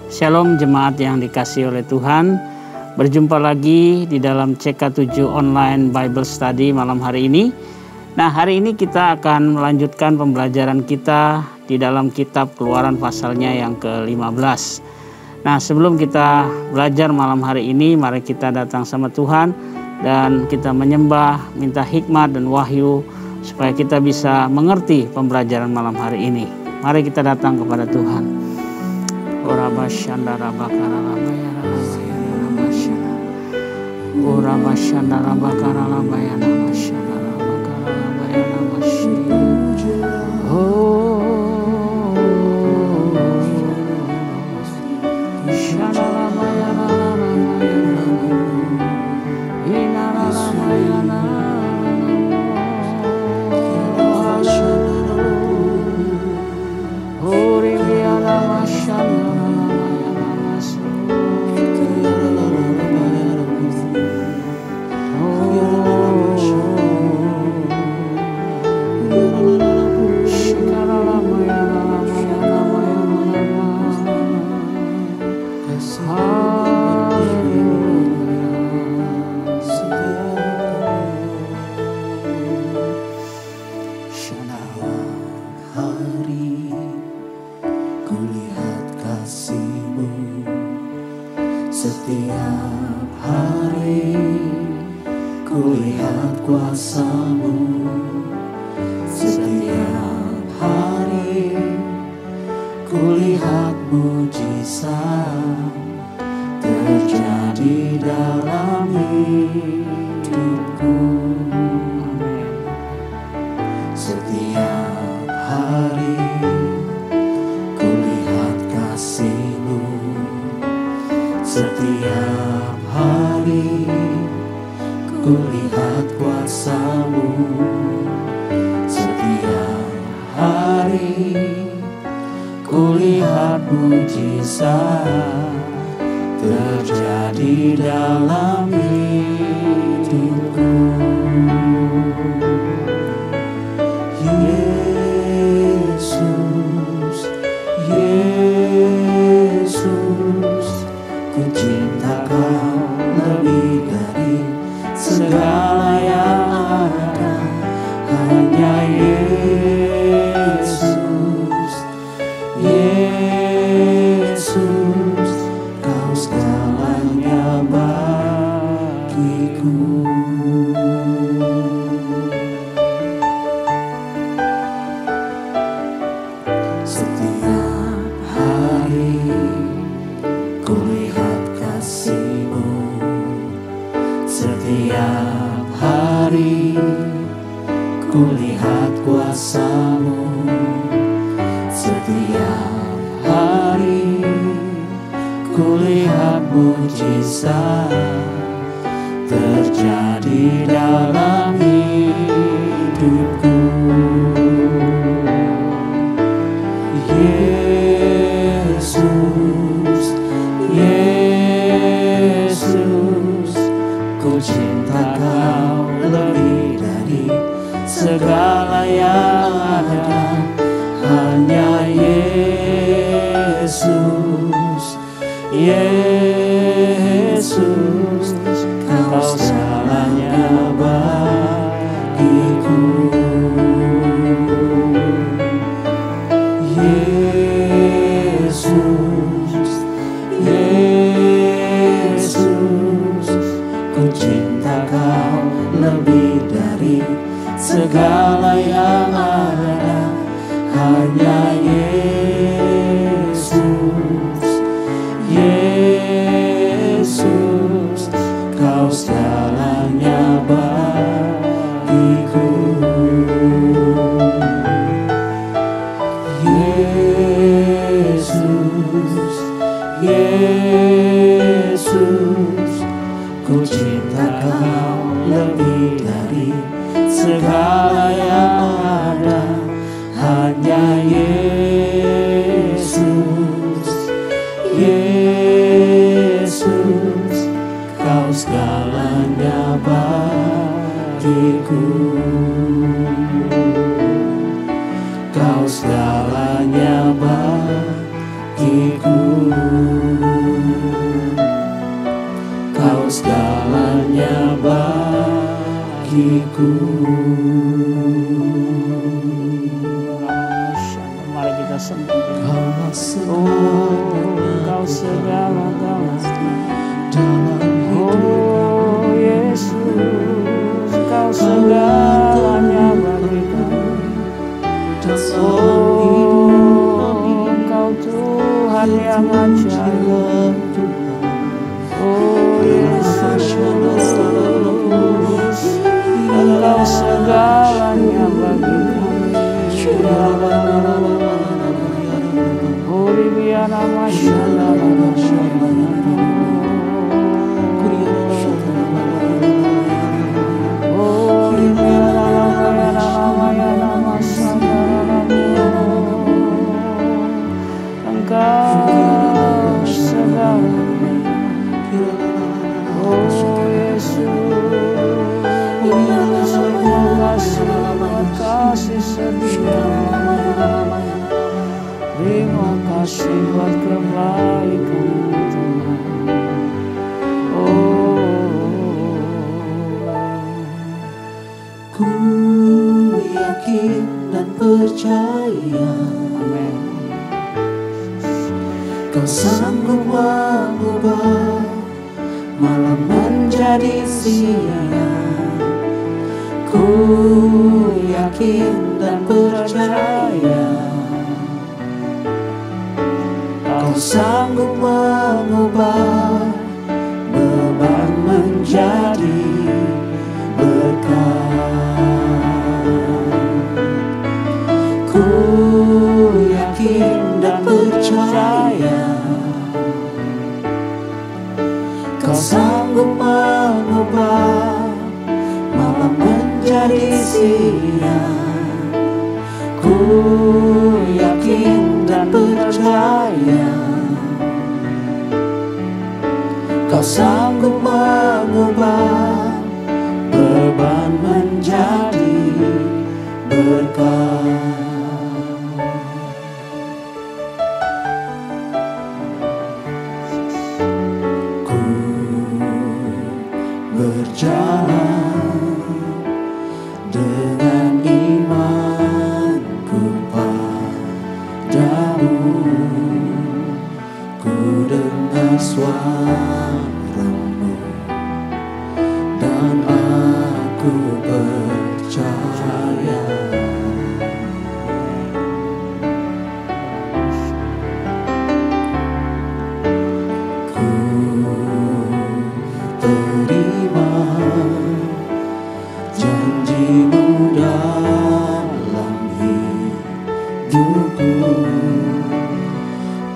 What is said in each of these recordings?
Shalom jemaat yang dikasihi oleh Tuhan. Berjumpa lagi di dalam CK7 Online Bible Study malam hari ini. Nah, hari ini kita akan melanjutkan pembelajaran kita di dalam kitab Keluaran pasalnya yang ke-15. Nah, sebelum kita belajar malam hari ini, mari kita datang sama Tuhan dan kita menyembah, minta hikmat dan wahyu supaya kita bisa mengerti pembelajaran malam hari ini. Mari kita datang kepada Tuhan. Kau segalanya bagiku. Mari kita sembah. Oh, Engkau segala-galanya. Oh Yesus, Engkau segalanya bagi kami. Oh, Engkau Tuhan yang ajaib. Oh Yesus, Engkau segalanya bagi kami. Oh Ribiana Masyaallah. Engkau segalanya. Oh Yesus, terima kasih setia. Terima kasih buat kebaikan Tuhan. Ku yakin dan percaya. Amin. Kau sanggup mengubah malam menjadi siang. Ku yakin dan percaya. Kau sanggup mengubah beban menjadi berkat. Ku yakin dan percaya. Kau sanggup mengubah malam menjadi siang. Ku yakin dan percaya. Kau sanggup mengubah beban menjadi berkat. Ku berjalan dengan imanku padamu. Ku dengar suara-Mu dan aku percaya. Ku terima janji-Mu dalam hidupku.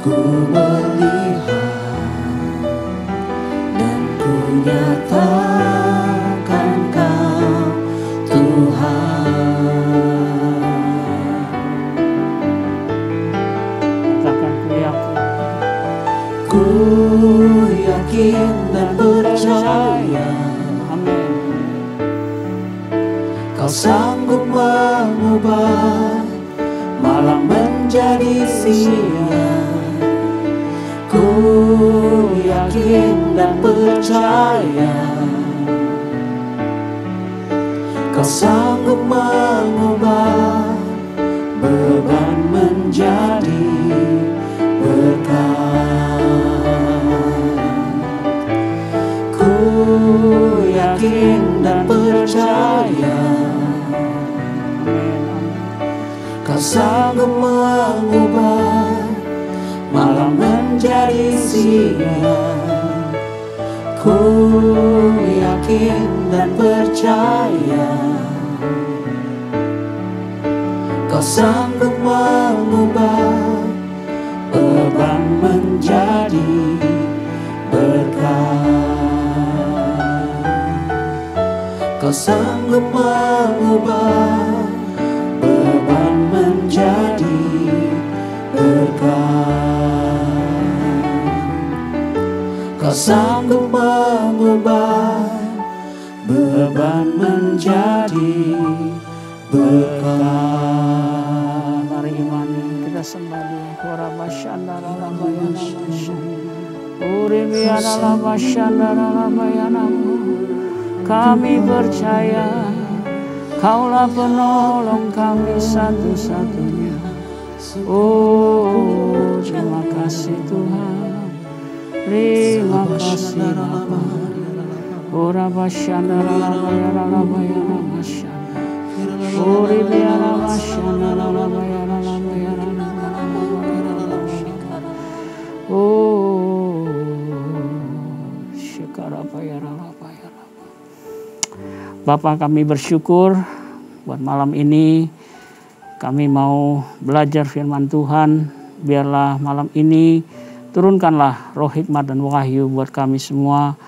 Ku melihat dan ku nyatakan Kau Tuhan. Katakan ku yakin. Ku yakin dan percaya. Amin. Kau sanggup mengubah malam menjadi siang. Ku yakin dan percaya. Kau sanggup mengubah beban menjadi berkat. Ku yakin dan percaya. Kau sanggup mengubah malam menjadi siang. Ku yakin dan percaya. Kau sanggup mengubah beban menjadi berkat. Kau sanggup mengubah beban menjadi berkat. Kau sanggup mengubah beban menjadi berkat. Mari imani, kita sembah Dia. Warabashandara labayana Urimiana labashandara labayana. Kami percaya Kaulah penolong kami satu-satunya. Oh, terima kasih Tuhan. Terima kasih Bapa. Ora basyana labayara labayara basyana. Ori biara basyana labayara labayara labayara. Oh, syukara bayara labayara. Bapa, kami bersyukur buat malam ini. Kami mau belajar firman Tuhan. Biarlah malam ini turunkanlah roh hikmat dan wahyu buat kami semua.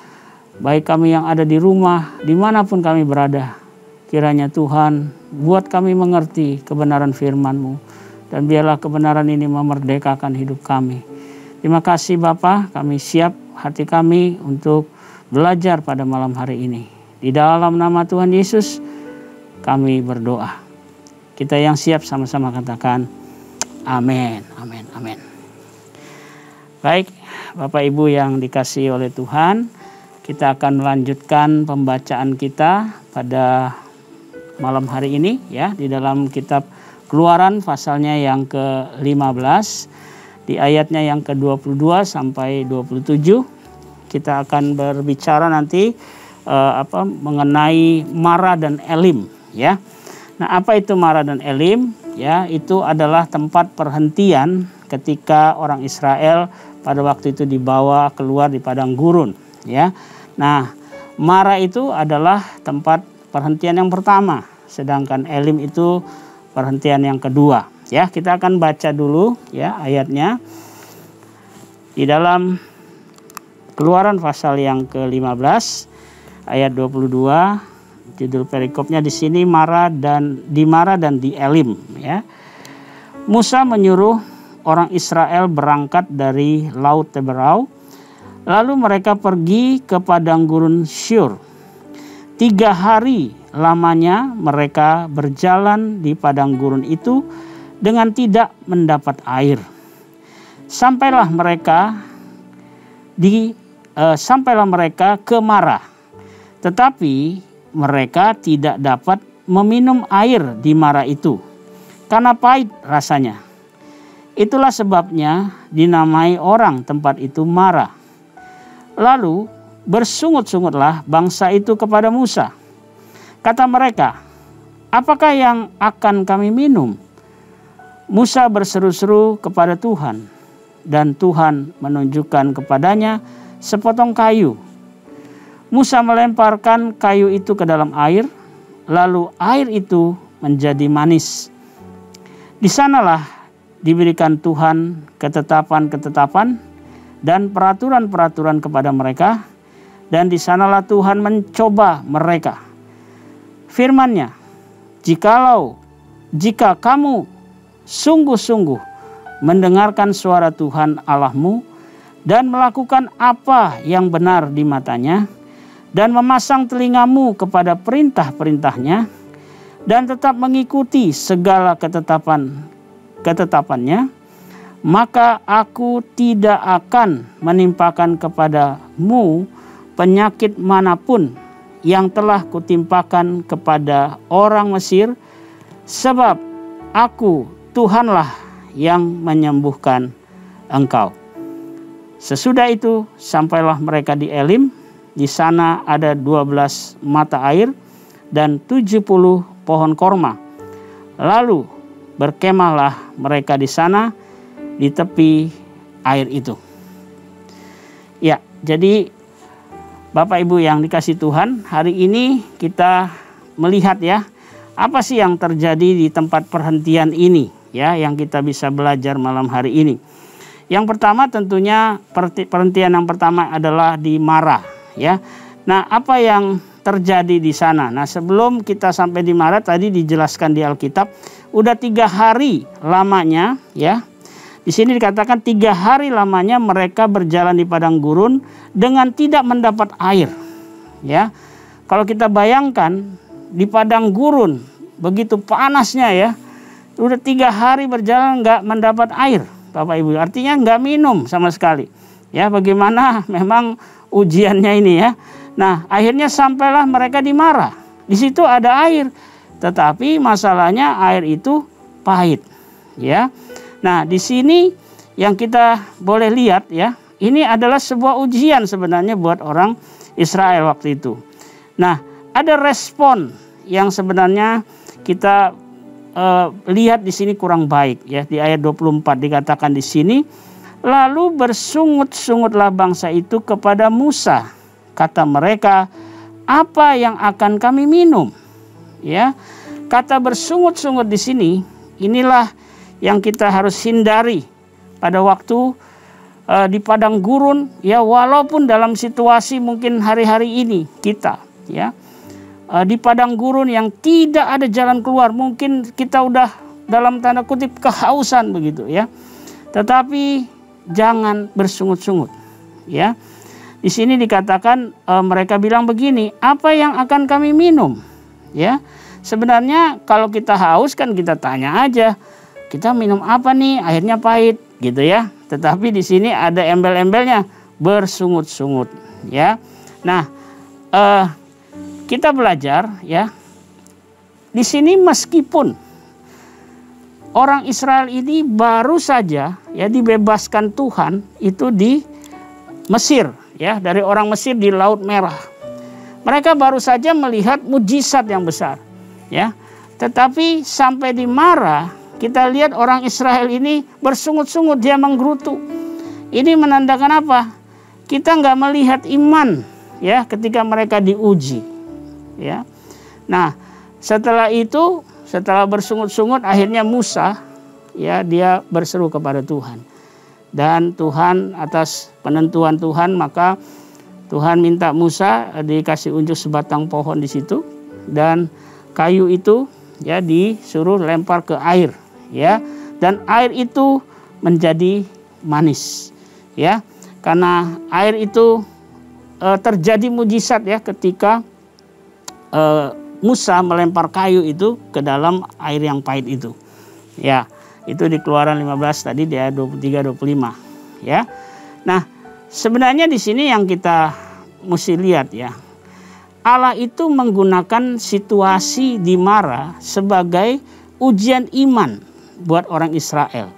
Baik kami yang ada di rumah, dimanapun kami berada. Kiranya Tuhan buat kami mengerti kebenaran firman-Mu. Dan biarlah kebenaran ini memerdekakan hidup kami. Terima kasih Bapa, kami siap hati kami untuk belajar pada malam hari ini. Di dalam nama Tuhan Yesus kami berdoa. Kita yang siap sama-sama katakan amin, amin, amin. Baik, Bapak Ibu yang dikasihi oleh Tuhan, kita akan melanjutkan pembacaan kita pada malam hari ini ya, di dalam kitab Keluaran pasalnya yang ke-15, di ayatnya yang ke-22 sampai 27. Kita akan berbicara nanti mengenai Mara dan Elim ya. Nah, apa itu Mara dan Elim? Ya, itu adalah tempat perhentian ketika orang Israel pada waktu itu dibawa keluar di padang gurun, ya. Nah, Mara itu adalah tempat perhentian yang pertama, sedangkan Elim itu perhentian yang kedua, ya. Kita akan baca dulu ya ayatnya. Di dalam Keluaran pasal yang ke-15 ayat 22. Judul perikopnya di sini di Mara dan di Elim ya. Musa menyuruh orang Israel berangkat dari Laut Teberau, lalu mereka pergi ke padang gurun Syur. 3 hari lamanya mereka berjalan di padang gurun itu dengan tidak mendapat air. Sampailah mereka ke Mara, tetapi mereka tidak dapat meminum air di Mara itu karena pahit rasanya. Itulah sebabnya dinamai orang tempat itu Mara. Lalu bersungut-sungutlah bangsa itu kepada Musa. Kata mereka, "Apakah yang akan kami minum?" Musa berseru-seru kepada Tuhan, dan Tuhan menunjukkan kepadanya sepotong kayu. Musa melemparkan kayu itu ke dalam air, lalu air itu menjadi manis. Di sanalah diberikan Tuhan ketetapan-ketetapan dan peraturan-peraturan kepada mereka, dan di sanalah Tuhan mencoba mereka. Firman-Nya, jika kamu sungguh-sungguh mendengarkan suara Tuhan Allahmu dan melakukan apa yang benar di matanya, dan memasang telingamu kepada perintah-perintahnya, dan tetap mengikuti segala ketetapannya, maka aku tidak akan menimpakan kepadamu penyakit manapun yang telah kutimpakan kepada orang Mesir, sebab aku Tuhanlah yang menyembuhkan engkau. Sesudah itu sampailah mereka di Elim. Di sana ada 12 mata air dan 70 pohon korma. Lalu berkemahlah mereka di sana di tepi air itu. Ya, jadi Bapak Ibu yang dikasihi Tuhan, hari ini kita melihat ya, apa sih yang terjadi di tempat perhentian ini ya, yang kita bisa belajar malam hari ini. Yang pertama tentunya perhentian yang pertama adalah di Mara. Ya, nah apa yang terjadi di sana? Nah, sebelum kita sampai di Mara tadi dijelaskan di Alkitab, udah 3 hari lamanya, ya. Di sini dikatakan 3 hari lamanya mereka berjalan di padang gurun dengan tidak mendapat air, ya. Kalau kita bayangkan di padang gurun begitu panasnya ya, udah 3 hari berjalan nggak mendapat air, Bapak Ibu. Artinya nggak minum sama sekali. Ya, bagaimana memang ujiannya ini ya. Nah, akhirnya sampailah mereka di Mara. Di situ ada air. tetapi masalahnya air itu pahit, ya. Nah, di sini yang kita boleh lihat, ya, ini adalah sebuah ujian sebenarnya buat orang Israel waktu itu. Nah, ada respon yang sebenarnya kita lihat di sini kurang baik, ya. Di ayat 24 dikatakan di sini, lalu bersungut-sungutlah bangsa itu kepada Musa. Kata mereka, apa yang akan kami minum? Ya, kata bersungut-sungut di sini, inilah yang kita harus hindari pada waktu di padang gurun, ya, walaupun dalam situasi mungkin hari-hari ini kita, ya, di padang gurun yang tidak ada jalan keluar, mungkin kita udah dalam tanda kutip kehausan begitu, ya. Tetapi jangan bersungut-sungut, ya. Di sini dikatakan mereka bilang begini, apa yang akan kami minum? Ya, sebenarnya kalau kita haus kan kita tanya aja, kita minum apa nih? Airnya pahit, gitu ya. Tetapi di sini ada embel-embelnya, bersungut-sungut, ya. Nah, kita belajar, ya. Di sini meskipun orang Israel ini baru saja, ya, dibebaskan Tuhan itu di Mesir, ya, dari orang Mesir di Laut Merah. Mereka baru saja melihat mujizat yang besar, ya. Tetapi sampai di Mara kita lihat orang Israel ini bersungut-sungut, dia menggerutu. Ini menandakan apa? Kita nggak melihat iman, ya, ketika mereka diuji, ya. Nah, setelah itu, setelah bersungut-sungut, akhirnya Musa, ya, dia berseru kepada Tuhan. Dan Tuhan, atas penentuan Tuhan, maka Tuhan minta Musa dikasih unjuk sebatang pohon di situ, dan kayu itu, ya, disuruh lempar ke air, ya, dan air itu menjadi manis, ya, karena air itu terjadi mujizat, ya, ketika Musa melempar kayu itu ke dalam air yang pahit itu, ya. Itu di Keluaran 15 tadi, di ayat 23-25, ya. Nah, sebenarnya di sini yang kita mesti lihat, ya, Allah itu menggunakan situasi di Mara sebagai ujian iman buat orang Israel,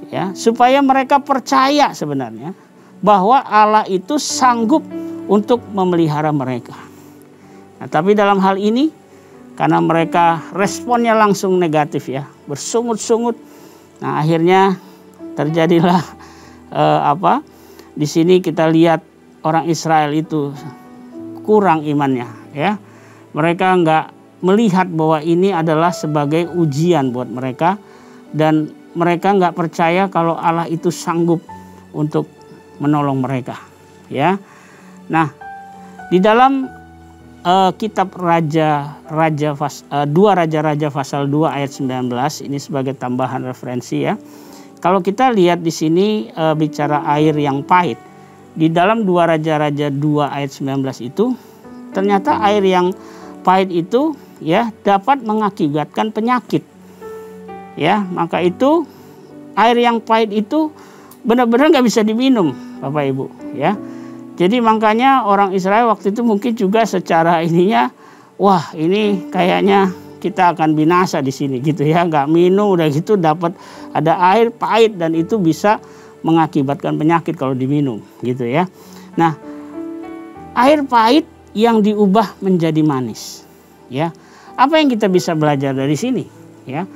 ya, supaya mereka percaya sebenarnya bahwa Allah itu sanggup untuk memelihara mereka. Nah, tapi dalam hal ini karena mereka responnya langsung negatif, ya, bersungut-sungut. Nah, akhirnya terjadilah di sini kita lihat orang Israel itu kurang imannya, ya. Mereka nggak melihat bahwa ini adalah sebagai ujian buat mereka, dan mereka nggak percaya kalau Allah itu sanggup untuk menolong mereka, ya. Nah, di dalam kitab Dua Raja-Raja pasal 2 ayat 19 ini sebagai tambahan referensi, ya. Kalau kita lihat di sini bicara air yang pahit. Di dalam 2 Raja-Raja 2 ayat 19 itu ternyata air yang pahit itu, ya, dapat mengakibatkan penyakit. Ya, maka itu air yang pahit itu benar-benar nggak bisa diminum, Bapak Ibu, ya. Jadi makanya orang Israel waktu itu mungkin juga secara ininya, wah, ini kayaknya kita akan binasa di sini, gitu, ya. Nggak minum, udah gitu dapat ada air pahit, dan itu bisa mengakibatkan penyakit kalau diminum, gitu, ya. Nah, air pahit yang diubah menjadi manis, ya. Apa yang kita bisa belajar dari sini, ya?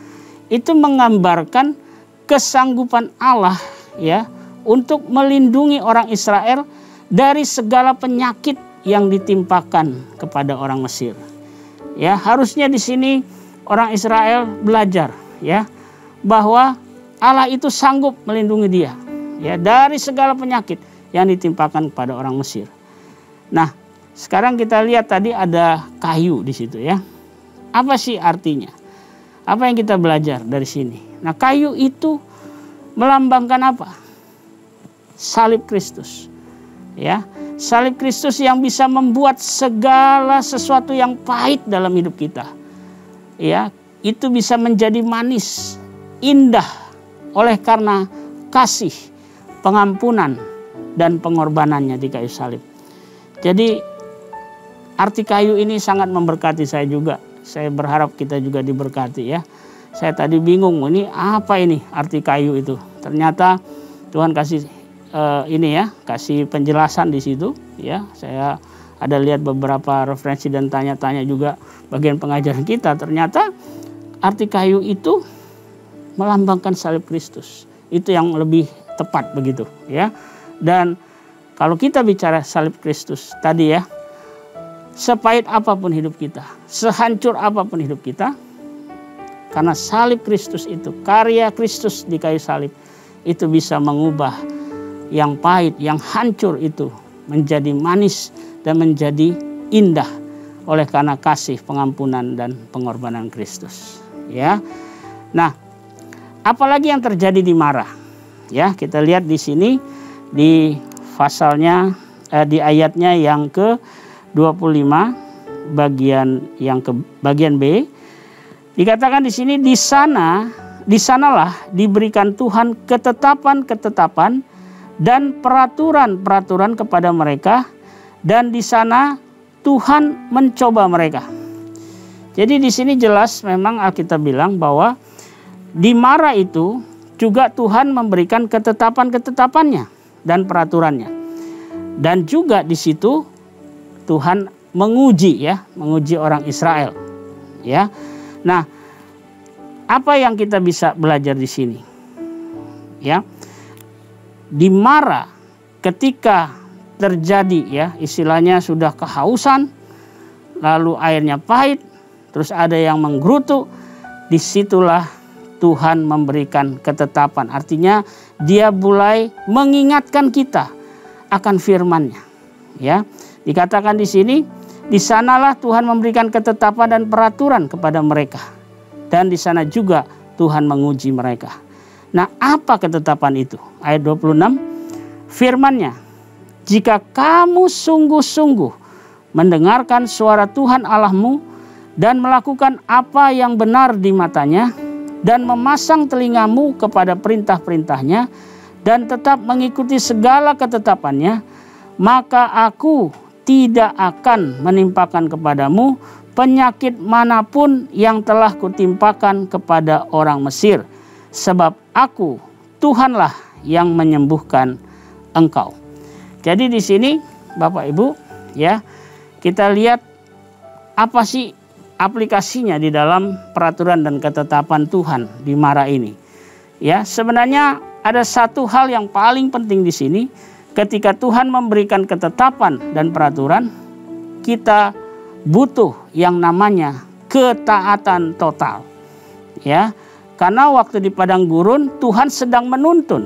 Itu menggambarkan kesanggupan Allah, ya, untuk melindungi orang Israel dari segala penyakit yang ditimpakan kepada orang Mesir. Ya, harusnya di sini orang Israel belajar, ya, bahwa Allah itu sanggup melindungi dia, ya, dari segala penyakit yang ditimpakan kepada orang Mesir. Nah, sekarang kita lihat tadi ada kayu di situ, ya. Apa sih artinya? Apa yang kita belajar dari sini? Nah, kayu itu melambangkan apa? Salib Kristus. Ya, salib Kristus yang bisa membuat segala sesuatu yang pahit dalam hidup kita, ya, itu bisa menjadi manis, indah oleh karena kasih, pengampunan, dan pengorbanannya di kayu salib. Jadi arti kayu ini sangat memberkati saya juga Saya berharap kita juga diberkati ya. Saya tadi bingung, ini apa ini arti kayu itu. Ternyata Tuhan kasih kasih penjelasan di situ ya. Saya ada lihat beberapa referensi dan tanya-tanya juga bagian pengajaran kita. Ternyata arti kayu itu melambangkan salib Kristus. Itu yang lebih tepat begitu ya. Dan kalau kita bicara salib Kristus tadi ya, sepahit apapun hidup kita, sehancur apapun hidup kita, karena salib Kristus itu, karya Kristus di kayu salib itu bisa mengubah yang pahit, yang hancur itu menjadi manis dan menjadi indah oleh karena kasih, pengampunan dan pengorbanan Kristus. Ya. Nah, apalagi yang terjadi di Marah? Ya, kita lihat di sini di pasalnya di ayatnya yang ke-25 bagian B. Dikatakan di sini, disanalah diberikan Tuhan ketetapan-ketetapan dan peraturan-peraturan kepada mereka, dan di sana Tuhan mencoba mereka. Jadi di sini jelas memang Alkitab bilang bahwa di Marah itu juga Tuhan memberikan ketetapan-ketetapannya dan peraturannya. Dan juga di situ Tuhan menguji orang Israel. Ya. Nah, apa yang kita bisa belajar di sini? Ya. Di Marah ketika terjadi ya, istilahnya sudah kehausan, lalu airnya pahit, terus ada yang menggerutu, disitulah Tuhan memberikan ketetapan. Artinya dia mulai mengingatkan kita akan firman-Nya. Ya, dikatakan di sini, di sanalah Tuhan memberikan ketetapan dan peraturan kepada mereka. Dan di sana juga Tuhan menguji mereka. Nah, apa ketetapan itu? Ayat 26, firman-Nya, jika kamu sungguh-sungguh mendengarkan suara Tuhan Allahmu dan melakukan apa yang benar di matanya, dan memasang telingamu kepada perintah-perintahnya, dan tetap mengikuti segala ketetapannya, maka aku tidak akan menimpakan kepadamu penyakit manapun yang telah kutimpakan kepada orang Mesir, sebab aku Tuhanlah yang menyembuhkan engkau. Jadi di sini Bapak Ibu ya, kita lihat apa sih aplikasinya di dalam peraturan dan ketetapan Tuhan di Marah ini. Ya, sebenarnya ada satu hal yang paling penting di sini, ketika Tuhan memberikan ketetapan dan peraturan, kita butuh yang namanya ketaatan total. Ya, karena waktu di padang gurun Tuhan sedang menuntun.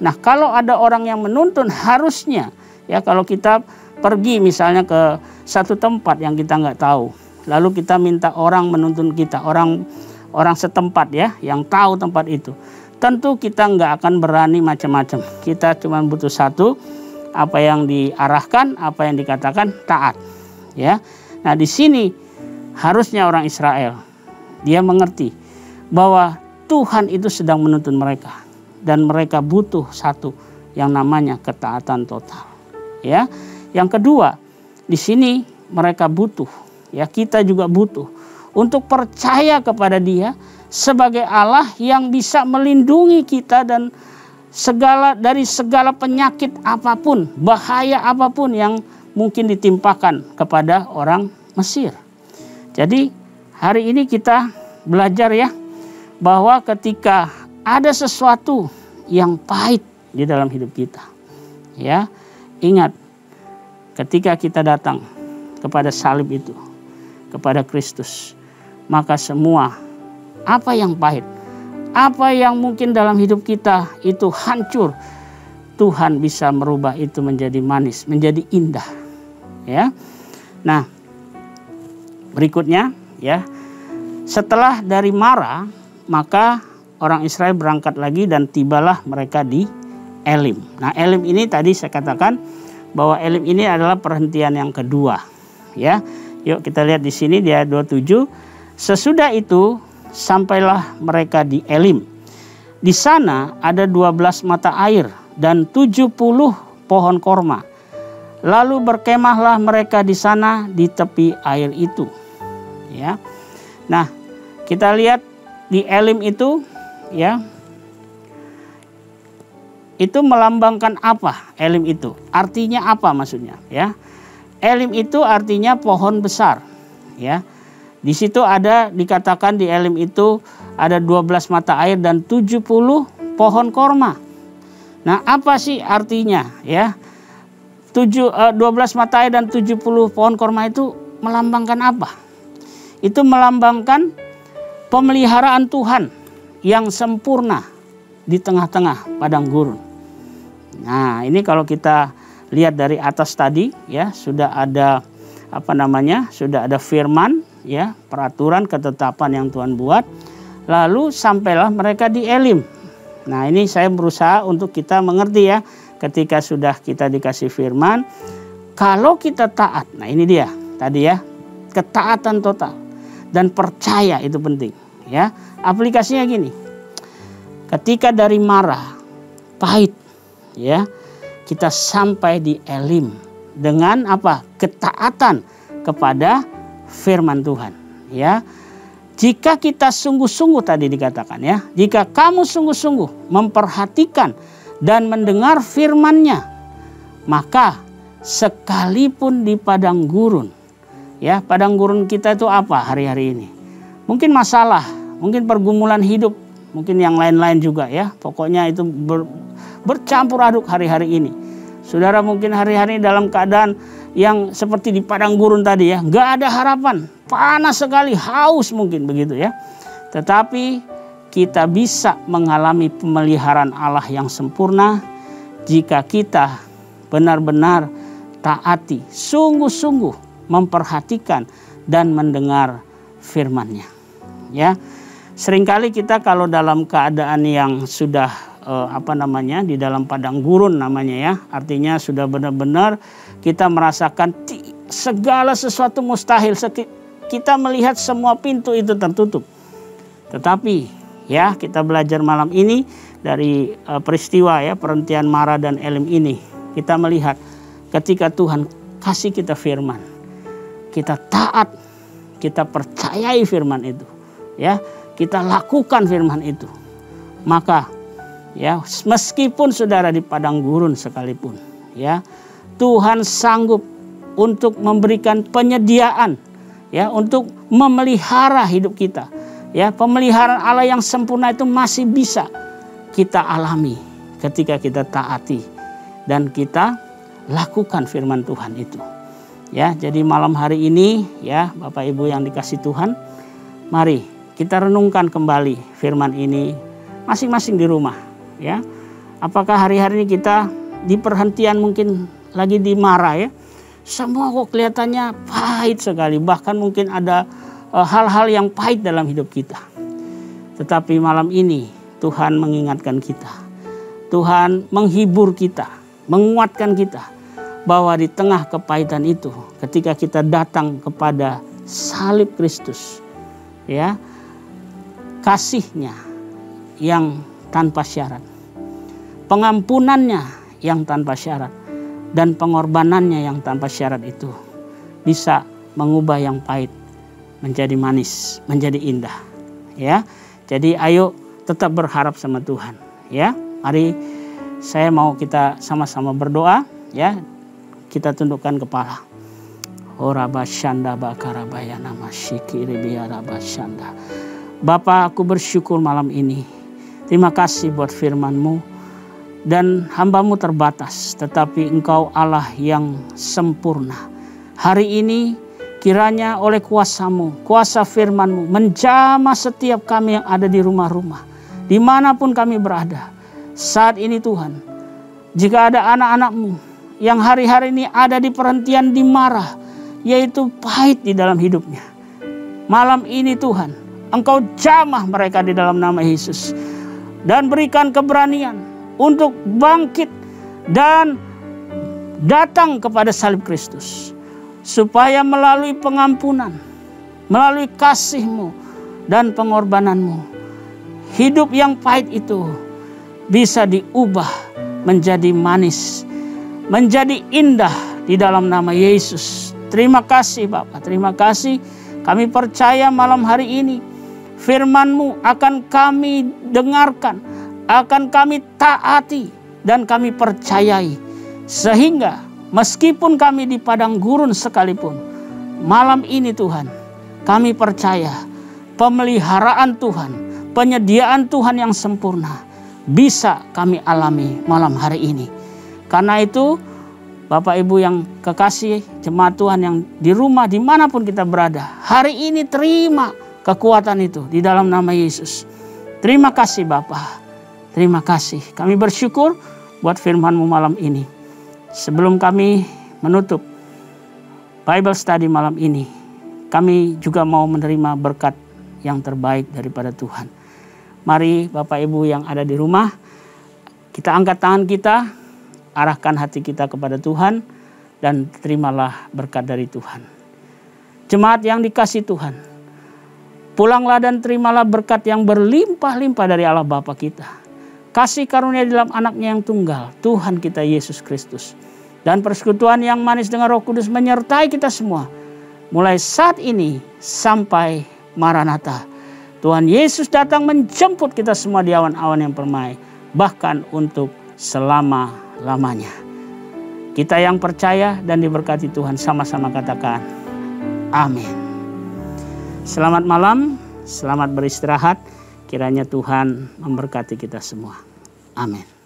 Nah, kalau ada orang yang menuntun, harusnya ya, kalau kita pergi misalnya ke satu tempat yang kita nggak tahu, lalu kita minta orang menuntun kita, orang setempat ya, yang tahu tempat itu. Tentu kita nggak akan berani macam-macam. Kita cuma butuh satu, apa yang diarahkan, apa yang dikatakan, taat. Ya. Nah, di sini harusnya orang Israel dia mengerti bahwa Tuhan itu sedang menuntun mereka, dan mereka butuh satu yang namanya ketaatan total. Ya. Yang kedua, di sini mereka butuh, ya, kita juga butuh untuk percaya kepada Dia sebagai Allah yang bisa melindungi kita dan dari segala penyakit apapun, bahaya apapun yang mungkin ditimpakan kepada orang Mesir. Jadi hari ini kita belajar ya, bahwa ketika ada sesuatu yang pahit di dalam hidup kita, ya, ingat ketika kita datang kepada salib itu, kepada Kristus, maka semua apa yang pahit, apa yang mungkin dalam hidup kita itu hancur, Tuhan bisa merubah itu menjadi manis, menjadi indah. Ya. Nah, berikutnya ya, setelah dari Marah, maka orang Israel berangkat lagi dan tibalah mereka di Elim. Nah, Elim ini tadi saya katakan bahwa Elim ini adalah perhentian yang kedua. Ya, yuk kita lihat di sini di ayat 27. Sesudah itu sampailah mereka di Elim. Di sana ada 12 mata air dan 70 pohon korma. Lalu berkemahlah mereka di sana di tepi air itu. Ya. Nah, kita lihat di Elim itu ya. Itu melambangkan apa? Elim itu artinya apa maksudnya ya? Elim itu artinya pohon besar ya. Di situ ada dikatakan di Elim itu ada 12 mata air dan 70 pohon korma. Nah, apa sih artinya ya? 12 mata air dan 70 pohon korma itu melambangkan apa? Itu melambangkan pemeliharaan Tuhan yang sempurna di tengah-tengah padang gurun. Nah, ini kalau kita lihat dari atas tadi ya, sudah ada sudah ada firman ya, peraturan ketetapan yang Tuhan buat. Lalu sampailah mereka di Elim. Nah, ini saya berusaha untuk kita mengerti ya, ketika sudah kita dikasih firman, kalau kita taat. Nah, ini dia tadi ya, ketaatan total dan percaya itu penting ya. Aplikasinya gini. Ketika dari Mara, pahit ya, kita sampai di Elim dengan apa? Ketaatan kepada firman Tuhan ya. Jika kita sungguh-sungguh tadi dikatakan ya, jika kamu sungguh-sungguh memperhatikan dan mendengar firman-Nya, maka sekalipun di padang gurun ya, padang gurun kita itu apa hari-hari ini? Mungkin masalah, mungkin pergumulan hidup, mungkin yang lain-lain juga ya. Pokoknya itu bercampur aduk hari-hari ini. Saudara mungkin hari-hari dalam keadaan yang seperti di padang gurun tadi ya. Gak ada harapan. Panas sekali, haus mungkin begitu ya. Tetapi kita bisa mengalami pemeliharaan Allah yang sempurna jika kita benar-benar taati, sungguh-sungguh memperhatikan dan mendengar firman-Nya. Ya. Seringkali kita kalau dalam keadaan yang sudah di dalam padang gurun namanya ya, artinya sudah benar-benar kita merasakan segala sesuatu mustahil, kita melihat semua pintu itu tertutup. Tetapi ya, kita belajar malam ini dari peristiwa ya, perhentian Mara dan Elim ini, kita melihat ketika Tuhan kasih kita firman, kita taat, kita percayai firman itu ya, kita lakukan firman itu, maka ya, meskipun saudara di padang gurun sekalipun ya, Tuhan sanggup untuk memberikan penyediaan ya, untuk memelihara hidup kita ya. Pemeliharaan Allah yang sempurna itu masih bisa kita alami ketika kita taati dan kita lakukan firman Tuhan itu ya. Jadi malam hari ini ya, Bapak Ibu yang dikasih Tuhan, mari kita renungkan kembali firman ini masing-masing di rumah ya. Apakah hari-hari ini kita di perhentian mungkin lagi di Mara ya, semua kok kelihatannya pahit sekali, bahkan mungkin ada hal-hal yang pahit dalam hidup kita. Tetapi malam ini Tuhan mengingatkan kita, Tuhan menghibur kita, menguatkan kita bahwa di tengah kepahitan itu, ketika kita datang kepada salib Kristus ya, kasih-Nya yang tanpa syarat, pengampunannya yang tanpa syarat, dan pengorbanannya yang tanpa syarat itu bisa mengubah yang pahit menjadi manis, menjadi indah ya. Jadi ayo tetap berharap sama Tuhan ya. Mari saya mau kita sama-sama berdoa ya. Kita tundukkan kepala. Orabashanda bakarabayana masyikiri biarabashanda. Bapa, aku bersyukur malam ini. Terima kasih buat firman-Mu. Dan hamba-Mu terbatas, tetapi Engkau Allah yang sempurna. Hari ini kiranya oleh kuasa-Mu, kuasa firman-Mu menjamah setiap kami yang ada di rumah-rumah, dimanapun kami berada. Saat ini Tuhan, jika ada anak-anak-Mu yang hari-hari ini ada di perhentian di Mara, yaitu pahit di dalam hidupnya, malam ini Tuhan, Engkau jamah mereka di dalam nama Yesus. Dan berikan keberanian untuk bangkit dan datang kepada salib Kristus. Supaya melalui pengampunan, melalui kasih-Mu dan pengorbanan-Mu, hidup yang pahit itu bisa diubah menjadi manis, menjadi indah di dalam nama Yesus. Terima kasih Bapak, terima kasih Kami percaya malam hari ini firman-Mu akan kami dengarkan, akan kami taati, dan kami percayai. Sehingga meskipun kami di padang gurun sekalipun, malam ini Tuhan, kami percaya pemeliharaan Tuhan, penyediaan Tuhan yang sempurna bisa kami alami malam hari ini. Karena itu Bapak Ibu yang kekasih, jemaat Tuhan yang di rumah dimanapun kita berada, hari ini terima kekuatan itu di dalam nama Yesus. Terima kasih Bapa, terima kasih. Kami bersyukur buat firman-Mu malam ini. Sebelum kami menutup Bible Study malam ini, kami juga mau menerima berkat yang terbaik daripada Tuhan. Mari Bapak Ibu yang ada di rumah, kita angkat tangan kita, arahkan hati kita kepada Tuhan, dan terimalah berkat dari Tuhan. Jemaat yang dikasih Tuhan, pulanglah dan terimalah berkat yang berlimpah-limpah dari Allah Bapa kita. Kasih karunia dalam anaknya yang tunggal, Tuhan kita Yesus Kristus. Dan persekutuan yang manis dengan Roh Kudus menyertai kita semua. Mulai saat ini sampai Maranatha. Tuhan Yesus datang menjemput kita semua di awan-awan yang permai. Bahkan untuk selama-lamanya. Kita yang percaya dan diberkati Tuhan sama-sama katakan amin. Selamat malam, selamat beristirahat. Kiranya Tuhan memberkati kita semua. Amin.